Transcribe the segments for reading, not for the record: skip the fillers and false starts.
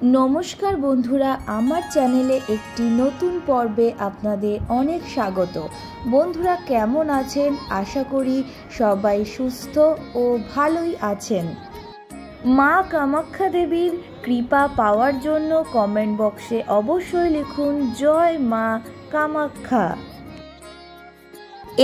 নমস্কার বন্ধুরা, আমার চ্যানেলে একটি নতুন পর্বে আপনাদের অনেক স্বাগত। বন্ধুরা কেমন আছেন? আশা করি সবাই সুস্থ ও ভালোই আছেন। মা কামাখ্যা দেবীর কৃপা পাওয়ার জন্য কমেন্ট বক্সে অবশ্যই লিখুন জয় মা কামাখ্যা।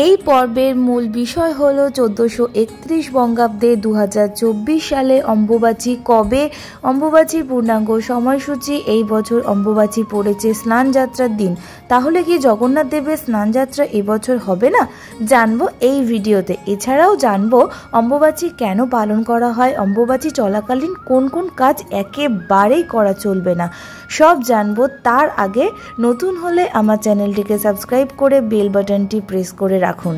এই পর্বের মূল বিষয় হলো 1431 বঙ্গাব্দে 2024 সালে অম্বুবাচী কবে, অম্বুবাচীর পূর্ণাঙ্গ সময়সূচি। এই বছর অম্বুবাচী পড়েছে স্নান যাত্রার দিন, তাহলে কি জগন্নাথ দেবের স্নান যাত্রা এবছর হবে না? জানবো এই ভিডিওতে। এছাড়াও জানবো অম্বুবাচী কেন পালন করা হয়, অম্বুবাচী চলাকালীন কোন কোন কাজ একেবারেই করা চলবে না, সব জানবো। তার আগে নতুন হলে আমার চ্যানেলটিকে সাবস্ক্রাইব করে বেল বাটনটি প্রেস করে রাখুন।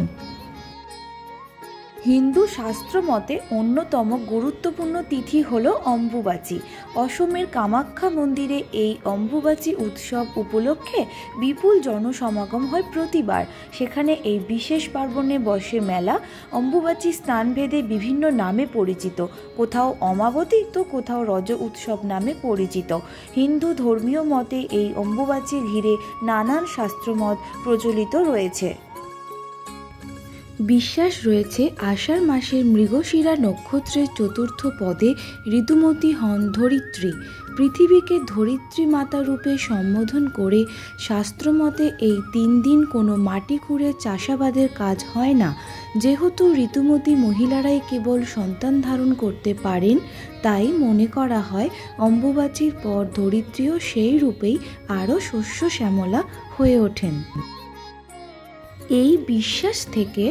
হিন্দু শাস্ত্র মতে অন্যতম গুরুত্বপূর্ণ তিথি হল অম্বুবাচী। অসমের কামাখ্যা মন্দিরে এই অম্বুবাচী উৎসব উপলক্ষে বিপুল জনসমাগম হয় প্রতিবার। সেখানে এই বিশেষ পার্বণে বসে মেলা। অম্বুবাচী স্থানভেদে বিভিন্ন নামে পরিচিত, কোথাও অমাবতী তো কোথাও রজ উৎসব নামে পরিচিত। হিন্দু ধর্মীয় মতে এই অম্বুবাচী ঘিরে নানান শাস্ত্রমত প্রচলিত রয়েছে। বিশ্বাস রয়েছে আষাঢ় মাসের মৃগশিরা নক্ষত্রের চতুর্থ পদে ঋতুমতী হন ধরিত্রী। পৃথিবীকে ধরিত্রী মাতা রূপে সম্বোধন করে শাস্ত্রমতে এই 3 দিন কোনো মাটি খুঁড়ে চাষাবাদের কাজ হয় না। যেহেতু ঋতুমতী মহিলারাই কেবল সন্তান ধারণ করতে পারেন, তাই মনে করা হয় অম্বুবাচীর পর ধরিত্রীও সেই রূপেই আরও শস্য শ্যামলা হয়ে ওঠেন। এই বিশ্বাস থেকে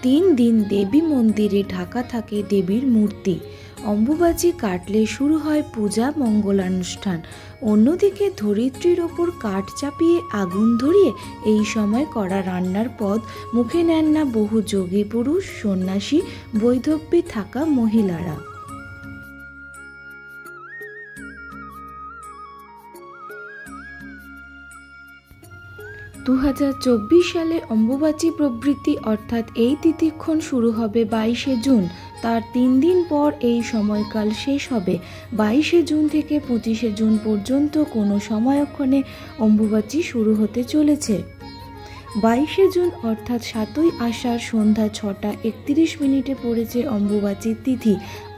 3 দিন দেবী মন্দিরে ঢাকা থাকে দেবীর মূর্তি। অম্বুবাচী কাটলে শুরু হয় পূজা মঙ্গলানুষ্ঠান। অন্যদিকে ধরিত্রীর ওপর কাঠ চাপিয়ে আগুন ধরিয়ে এই সময় করা রান্নার পদ মুখে নেন না বহু যোগী পুরুষ, সন্ন্যাসী, বৈধব্যে থাকা মহিলারা। সালে অম্বুবাচী প্রবৃত্তি অর্থাৎ এই তিথিক্ষণ শুরু হবে 22শে জুন। তার 3 দিন পর এই সময়কাল শেষ হবে। 22শে জুন থেকে 25শে জুন পর্যন্ত কোনো সময়ক্ষণে অম্বুবাচী শুরু হতে চলেছে। 22শে জুন অর্থাৎ 7ই আষাঢ় সন্ধ্যা 6টা 31 মিনিটে পড়েছে অম্বুবাচীর তিথি,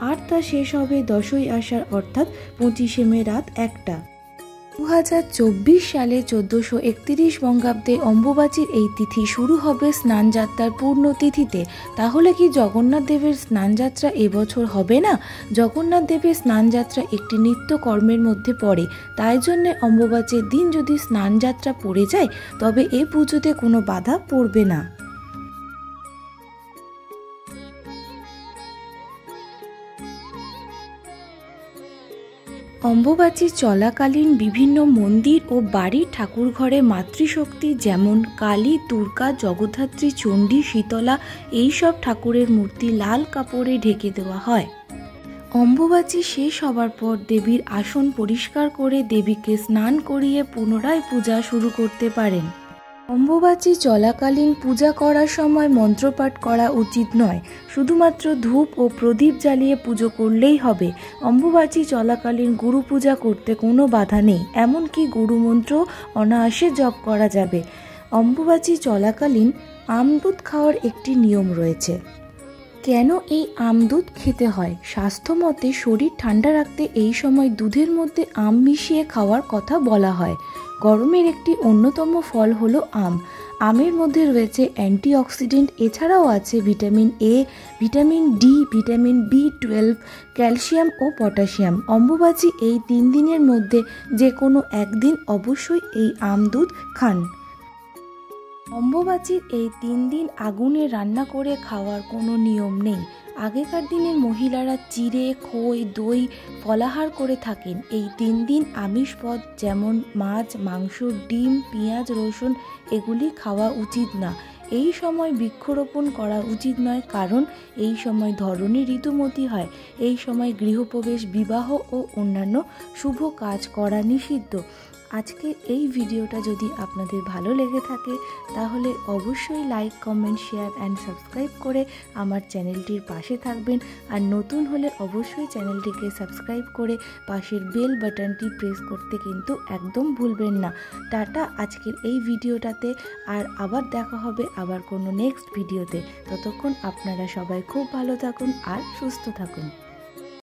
আর তা শেষ হবে 10ই আষাঢ় অর্থাৎ 25শে মে রাত 1টা। 2024 সালে 1431 বঙ্গাব্দে অম্বুবাচীর এই তিথি শুরু হবে স্নানযাত্রার পূর্ণ তিথিতে। তাহলে কি জগন্নাথ দেবের স্নানযাত্রা এবছর হবে না? জগন্নাথ দেবের স্নানযাত্রা একটি নিত্য কর্মের মধ্যে পড়ে, তাই জন্য অম্বুবাচীর দিন যদি স্নানযাত্রা পড়ে যায় তবে এ পুজোতে কোনো বাধা পড়বে না। অম্বুবাচী চলাকালীন বিভিন্ন মন্দির ও বাড়ির ঠাকুরঘরে মাতৃশক্তি যেমন কালী, দুর্গা, জগদ্ধাত্রী, চণ্ডী, শীতলা এইসব ঠাকুরের মূর্তি লাল কাপড়ে ঢেকে দেওয়া হয়। অম্বুবাচী শেষ হবার পর দেবীর আসন পরিষ্কার করে দেবীকে স্নান করিয়ে পুনরায় পূজা শুরু করতে পারেন। অম্বুবাচী চলাকালীন পূজা করার সময় মন্ত্রপাঠ করা উচিত নয়, শুধুমাত্র ধূপ ও প্রদীপ জ্বালিয়ে পুজো করলেই হবে। অম্বুবাচী চলাকালীন গুরু পূজা করতে কোনো বাধা নেই, এমনকি গুরুমন্ত্র অনায়াসে জপ করা যাবে। অম্বুবাচী চলাকালীন আমদুধ খাওয়ার একটি নিয়ম রয়েছে। কেন এই আমদুধ খেতে হয়? স্বাস্থ্যমতে শরীর ঠান্ডা রাখতে এই সময় দুধের মধ্যে আম মিশিয়ে খাওয়ার কথা বলা হয়। গরমের একটি অন্যতম ফল হলো আম। আমের মধ্যে রয়েছে অ্যান্টিঅক্সিডেন্ট, এছাড়াও আছে vitamin A, vitamin D, vitamin বি12, ক্যালসিয়াম ও পটাশিয়াম। অম্বুবাচী এই 3 দিনের মধ্যে যে কোনো একদিন অবশ্যই এই আমদুধ খান। অম্বুবাচীর এই 3 দিন আগুনে রান্না করে খাওয়ার কোনো নিয়ম নেই। আগেকার দিনের মহিলারা চিড়ে, খই, দই ফলাহার করে থাকেন। এই 3 দিন আমিষ পদ যেমন মাছ, মাংস, ডিম, পেঁয়াজ, রসুন এগুলি খাওয়া উচিত না। এই সময় বৃক্ষরোপণ করা উচিত নয়, কারণ এই সময় ধরণী ঋতুমতী হয়। এই সময় গৃহপ্রবেশ, বিবাহ ও অন্যান্য শুভ কাজ করা নিষিদ্ধ। আজকের এই ভিডিওটা যদি আপনাদের ভালো লেগে থাকে তাহলে অবশ্যই like, comment, share and subscribe করে আমার চ্যানেলটির পাশে থাকবেন। আর নতুন হলে অবশ্যই চ্যানেলটিকে সাবস্ক্রাইব করে পাশের বেল বাটনটি প্রেস করতে কিন্তু একদম ভুলবেন না। টাটা আজকের এই ভিডিওটাতে, আর আবার দেখা হবে আবার কোনো নেক্সট ভিডিওতে। ততক্ষণ আপনারা সবাই খুব ভালো থাকুন আর সুস্থ থাকুন।